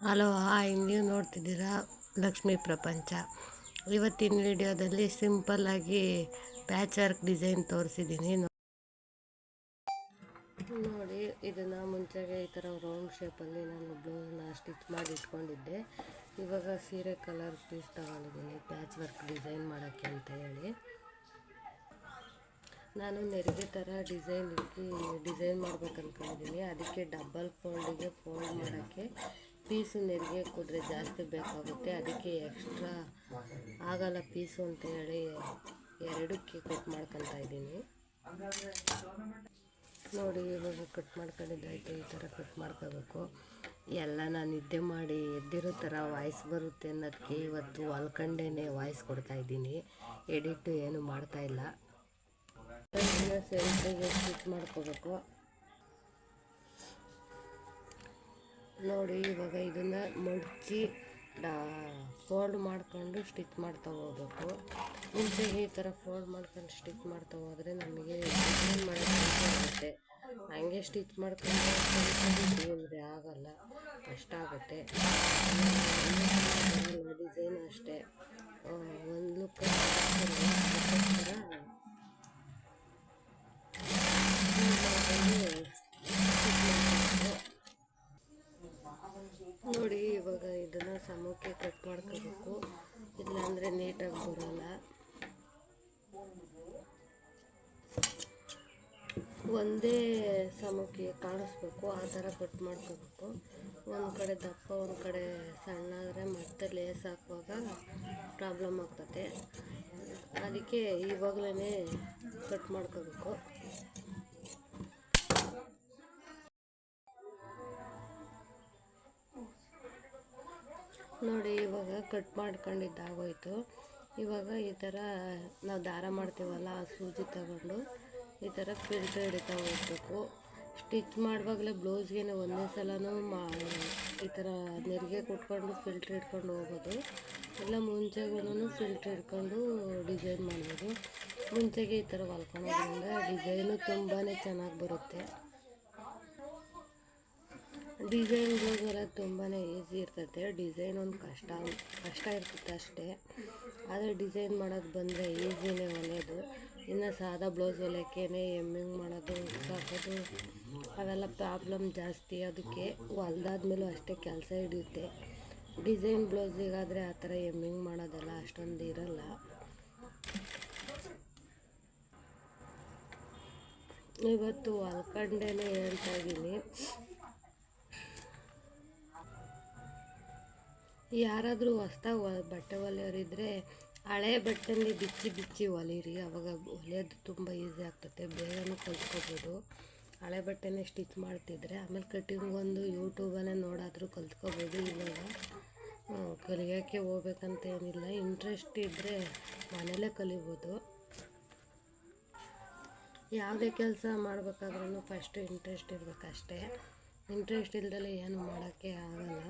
Hello hi, ನೀವು ನೋಡ್ತಿದ್ದೀರಾ ಲಕ್ಷ್ಮೀ ಪ್ರಪಂಚ. ಇವತ್ತಿನ ವಿಡಿಯೋದಲ್ಲಿ ಸಿಂಪಲ್ಲಾಗಿ ಪ್ಯಾಚ್ ವರ್ಕ್ ಡಿಸೈನ್ ತೋರಿಸಿದ್ದೀನಿ ನೋಡಿ. ಇದನ್ನು ಮುಂಚೆಗೆ ಈ ಥರ ರೌಂಡ್ ಶೇಪಲ್ಲಿ ನಾನು ಬ್ಲೌಸ್ನ ಸ್ಟಿಚ್ ಮಾಡಿ ಇಟ್ಕೊಂಡಿದ್ದೆ. ಇವಾಗ ಸೀರೆ ಕಲರ್ ಪೀಸ್ ತಗೊಂಡಿದ್ದೀನಿ ಪ್ಯಾಚ್ ವರ್ಕ್ ಡಿಸೈನ್ ಮಾಡೋಕ್ಕೆ ಅಂತ ಹೇಳಿ. ನಾನು ನೆರಿಗೆ ಥರ ಡಿಸೈನ್ ಮಾಡ್ಬೇಕು ಅಂದ್ಕೊಂಡಿದ್ದೀನಿ. ಅದಕ್ಕೆ ಡಬಲ್ ಫೋಲ್ಡಿಗೆ ಫೋಲ್ಡ್ ಮಾಡೋಕ್ಕೆ ಪೀಸು ನೆರಿಗೆ ಕೂದ್ರೆ ಜಾಸ್ತಿ ಬೇಕಾಗುತ್ತೆ. ಅದಕ್ಕೆ ಎಕ್ಸ್ಟ್ರಾ ಆಗಲ್ಲ ಪೀಸು ಅಂತ ಹೇಳಿ ಎರಡಕ್ಕೆ ಕಟ್ ಮಾಡ್ಕೊತಾ ಇದ್ದೀನಿ ನೋಡಿ. ಇವಾಗ ಕಟ್ ಮಾಡ್ಕೊಂಡಿದ್ದಾಯ್ತು. ಈ ಥರ ಕಟ್ ಮಾಡ್ಕೋಬೇಕು. ಎಲ್ಲ ನಾನು ನಿದ್ದೆ ಮಾಡಿ ಎದ್ದಿರೋ ಥರ ವಾಯ್ಸ್ ಬರುತ್ತೆ ಅನ್ನೋದಕ್ಕೆ ಇವತ್ತು ಹೊಲ್ಕೊಂಡೇ ವಾಯ್ಸ್ ಕೊಡ್ತಾಯಿದ್ದೀನಿ. ಎಡಿಟು ಏನು ಮಾಡ್ತಾಯಿಲ್ಲ. ಸೆಂಟ್ರಿಗೆ ಸ್ಟಿಚ್ ಮಾಡ್ಕೋಬೇಕು ನೋಡಿ. ಇವಾಗ ಇದನ್ನು ಮಡಚಿ ಫೋಲ್ಡ್ ಮಾಡ್ಕೊಂಡು ಸ್ಟಿಚ್ ಮಾಡ್ತಾ ಹೋಗ್ಬೇಕು. ಮುಂಚೆಗೆ ಈ ಥರ ಫೋಲ್ಡ್ ಮಾಡ್ಕೊಂಡು ಸ್ಟಿಚ್ ಮಾಡ್ತಾ ಹೋದರೆ ನಮಗೆ ಡಿಸೈನ್ ಮಾಡೋಕ್ಕೆ ಆಗುತ್ತೆ. ಹಂಗೆ ಸ್ಟಿಚ್ ಮಾಡ್ಕೊಂಡು ಅಂದರೆ ಆಗಲ್ಲ, ಕಷ್ಟ ಆಗುತ್ತೆ. ಡಿಸೈನ್ ಅಷ್ಟೇ ಒಂದು ಲುಕ್ ನೋಡಿ. ಇವಾಗ ಇದನ್ನು ಸಮಕ್ಕೆ ಕಟ್ ಮಾಡ್ಕೋಬೇಕು, ಇಲ್ಲಾಂದರೆ ನೀಟಾಗಿ ಬರೋಲ್ಲ. ಒಂದೇ ಸಮಕ್ಕೆ ಕಾಣಿಸ್ಬೇಕು, ಆ ಥರ ಕಟ್ ಮಾಡ್ಕೋಬೇಕು. ಒಂದು ಕಡೆ ದಪ್ಪ ಒಂದು ಕಡೆ ಸಣ್ಣ ಆದರೆ ಮತ್ತೆ ಲೇಸ್ ಹಾಕುವಾಗ ಪ್ರಾಬ್ಲಮ್ ಆಗ್ತದೆ. ಅದಕ್ಕೆ ಇವಾಗಲೇ ಕಟ್ ಮಾಡ್ಕೋಬೇಕು ನೋಡಿ. ಇವಾಗ ಕಟ್ ಮಾಡ್ಕೊಂಡಿದ್ದಾಗೋಯ್ತು. ಇವಾಗ ಈ ಥರ ನಾವು ದಾರ ಮಾಡ್ತೀವಲ್ಲ, ಆ ಸೂಜಿ ತಗೊಂಡು ಈ ಥರ ಫಿಲ್ಟ್ರ್ ಹಿಡಿತಾ ಹೋಗ್ಬೇಕು. ಸ್ಟಿಚ್ ಮಾಡುವಾಗಲೇ ಬ್ಲೌಸ್ಗೆ ಒಂದೇ ಸಲನೂ ಈ ಥರ ನೆರಿಗೆ ಕೊಟ್ಕೊಂಡು ಫಿಲ್ಟ್ರ್ ಹಿಡ್ಕೊಂಡು ಹೋಗೋದು, ಇಲ್ಲ ಮುಂಚೆಗೂ ಫಿಲ್ಟ್ರ್ ಹಿಡ್ಕೊಂಡು ಡಿಸೈನ್ ಮಾಡ್ಬೋದು. ಮುಂಚೆಗೆ ಈ ಥರ ಹೊಲ್ಕೊಳೋದ್ರಿಂದ ಡಿಸೈನು ತುಂಬಾ ಚೆನ್ನಾಗಿ ಬರುತ್ತೆ. ಡಿಸೈನ್ ಬ್ಲೌಸೆಲ್ಲ ತುಂಬಾ ಈಸಿ ಇರ್ತೈತೆ. ಡಿಸೈನ್ ಒಂದು ಕಷ್ಟ ಇರ್ತೈತೆ ಅಷ್ಟೇ. ಆದರೆ ಡಿಸೈನ್ ಮಾಡೋದು ಬಂದರೆ ಈಸಿನೇ ಒಳ್ಳೆಯದು. ಇನ್ನು ಸಾದಾ ಬ್ಲೌಸ್ ಹೊಲಿಯೋಕ್ಕೇ ಎಮ್ಮಿಂಗ್ ಮಾಡೋದು, ಹಾಕೋದು ಅವೆಲ್ಲ ಪ್ರಾಬ್ಲಮ್ ಜಾಸ್ತಿ. ಅದಕ್ಕೆ ಹೊಲ್ದಾದ್ಮೇಲೂ ಅಷ್ಟೇ ಕೆಲಸ ಹಿಡಿಯುತ್ತೆ. ಡಿಸೈನ್ ಬ್ಲೌಸಿಗಾದರೆ ಆ ಥರ ಎಮ್ಮಿಂಗ್ ಮಾಡೋದೆಲ್ಲ ಅಷ್ಟೊಂದು ಇರೋಲ್ಲ. ಇವತ್ತು ಹೊಲ್ಕೊಂಡೇ ಹೇಳ್ತಾ ಇದ್ದೀನಿ. ಯಾರಾದರೂ ಹೊಸ್ದಾಗಿ ಬಟ್ಟೆ ಹೊಲಿಯೋರಿದ್ದರೆ ಹಳೆ ಬಟ್ಟೆಯಲ್ಲಿ ಬಿಚ್ಚಿ ಹೊಲಿರಿ. ಅವಾಗ ಹೊಲಿಯೋದು ತುಂಬ ಈಸಿ ಆಗ್ತದೆ, ಬೇಗನೂ ಕಲ್ತ್ಕೋಬೋದು. ಹಳೆ ಬಟ್ಟೆನೇ ಸ್ಟಿಚ್ ಮಾಡ್ತಿದ್ರೆ ಆಮೇಲೆ ಕಟ್ಟಿಂಗ್ ಒಂದು ಯೂಟ್ಯೂಬಲ್ಲೇ ನೋಡಾದರೂ ಕಲ್ತ್ಕೋಬೋದು. ಇವಾಗ ಕಲಿಯೋಕ್ಕೆ ಹೋಗ್ಬೇಕಂತ ಏನಿಲ್ಲ, ಇಂಟ್ರೆಸ್ಟ್ ಇದ್ದರೆ ಮನೇಲೇ ಕಲಿಬೋದು. ಯಾವುದೇ ಕೆಲಸ ಮಾಡಬೇಕಾದ್ರೂ ಫಸ್ಟು ಇಂಟ್ರೆಸ್ಟ್ ಇರಬೇಕಷ್ಟೇ. ಇಂಟ್ರೆಸ್ಟ್ ಇಲ್ದಲೇ ಏನು ಮಾಡೋಕ್ಕೆ ಆಗಲ್ಲ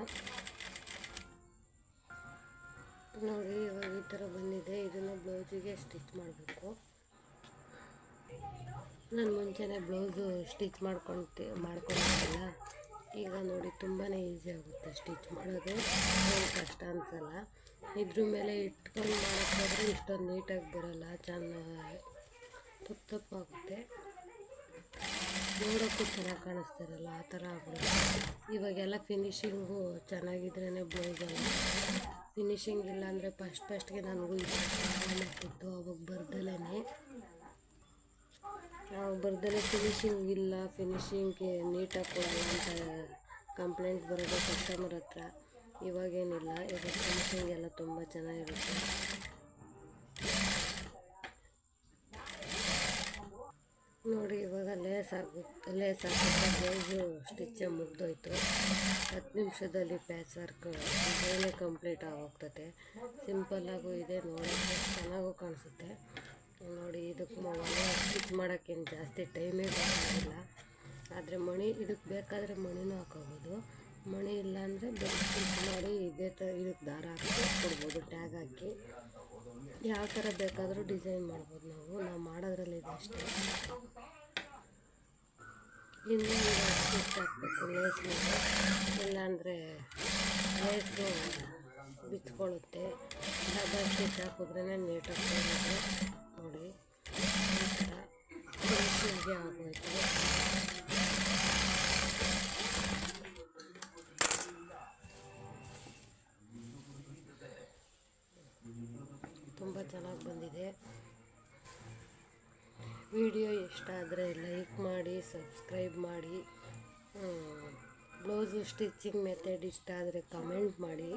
ನೋಡಿ. ಇವಾಗ ಈ ಥರ ಬಂದಿದೆ. ಇದನ್ನು ಬ್ಲೌಸಿಗೆ ಸ್ಟಿಚ್ ಮಾಡಬೇಕು. ನಾನು ಮುಂಚೆನೇ ಬ್ಲೌಸು ಸ್ಟಿಚ್ ಮಾಡ್ಕೊಂಡಿಲ್ಲ. ಈಗ ನೋಡಿ ತುಂಬಾ ಈಸಿ ಆಗುತ್ತೆ ಸ್ಟಿಚ್ ಮಾಡೋದು, ಏನು ಕಷ್ಟ ಅನಿಸಲ್ಲ. ಇದ್ರ ಮೇಲೆ ಇಟ್ಕೊಂಡು ಮಾಡೋಕ್ಕಾದ್ರೆ ಇಷ್ಟೊಂದು ನೀಟಾಗಿ ಬರೋಲ್ಲ, ಚೆನ್ನಾಗಿ ತಪ್ಪಾಗುತ್ತೆ. ನೋಡೋಕ್ಕೂ ಚೆನ್ನಾಗಿ ಕಾಣಿಸ್ತಾರಲ್ಲ, ಆ ಥರ ಆಗ್ಬಿಡುತ್ತೆ. ಇವಾಗೆಲ್ಲ ಫಿನಿಶಿಂಗು ಚೆನ್ನಾಗಿದ್ರೇ ಬ್ಲೌಸಲ್ಲ. ಫಿನಿಶಿಂಗ್ ಇಲ್ಲ ಅಂದರೆ ಫಸ್ಟ್ಗೆ ನನಗೂ ಆಗ್ತಿತ್ತು. ಅವಾಗ ಬರ್ದಲೇ ಫಿನಿಶಿಂಗ್ ಇಲ್ಲ, ಫಿನಿಶಿಂಗ್ಗೆ ನೀಟಾಗಿ ಕೊಡಲ್ಲ ಅಂತ ಕಂಪ್ಲೇಂಟ್ ಬರೋದು ಕಸ್ಟಮರ್ ಹತ್ರ. ಇವಾಗೇನಿಲ್ಲ, ಇವಾಗ ಫಿನಿಶಿಂಗ್ ಎಲ್ಲ ತುಂಬ ಚೆನ್ನಾಗಿರುತ್ತೆ ನೋಡಿ. ಇವಾಗ ಲೇಸ್ ಹಾಕಿದ್ರೆ ಬ್ಲೌಸು ಸ್ಟಿಚ್ಚೇ ಮುಗ್ದೋಯ್ತು. 10 ನಿಮಿಷದಲ್ಲಿ ಪ್ಯಾಚ್ ವರ್ಕ್ ಡಿಸೈನೇ ಕಂಪ್ಲೀಟ್ ಆಗೋಗ್ತದೆ. ಸಿಂಪಲ್ಲಾಗೂ ಇದೆ, ನೋಡೋಕ್ಕೆ ಚೆನ್ನಾಗೂ ಕಾಣಿಸುತ್ತೆ ನೋಡಿ. ಇದಕ್ಕೆ ಸ್ಟಿಚ್ ಮಾಡೋಕ್ಕೇನು ಜಾಸ್ತಿ ಟೈಮೇ ಬೇಕಾಗಿಲ್ಲ. ಆದರೆ ಇದಕ್ಕೆ ಬೇಕಾದರೆ ಮಣಿನೂ ಹಾಕೋಬೋದು. ಮಣಿ ಇಲ್ಲಾಂದರೆ ಸ್ಟಿಚ್ ಮಾಡಿ ಇದಕ್ಕೆ ದಾರ ಹಾಕಿ ಕೊಡ್ಬೋದು, ಟ್ಯಾಗ್ ಹಾಕಿ. ಯಾವ ಥರ ಬೇಕಾದರೂ ಡಿಸೈನ್ ಮಾಡ್ಬೋದು. ನಾವು ಮಾಡೋದ್ರಲ್ಲಿ ಇದೆ ಅಷ್ಟೇ. ಇನ್ನೂ ಸ್ಟಿಚ್ ಹಾಕಬೇಕು ಲೇಸ್ ಮೇಲೆ, ಇಲ್ಲಾಂದರೆ ಬಿಚ್ಕೊಳ್ಳುತ್ತೆ. ಡಬಲ್ ಸ್ಟಿಚ್ ಹಾಕಿದ್ರೇ ನೀಟಾಗಿ ಬರುತ್ತೆ. ನೋಡಿ ಈ ಥರ ಫಿನಿಶಿಂಗ್ಗೆ ಆಗೋಯ್ತು. ತುಂಬ ಚೆನ್ನಾಗಿ ಬಂದಿದೆ. ವಿಡಿಯೋ ಇಷ್ಟ ಆದರೆ ಲೈಕ್ ಮಾಡಿ, ಸಬ್ಸ್ಕ್ರೈಬ್ ಮಾಡಿ. ಬ್ಲೌಸು ಸ್ಟಿಚಿಂಗ್ ಮೆಥಡ್ ಇಷ್ಟ ಆದರೆ ಕಮೆಂಟ್ ಮಾಡಿ.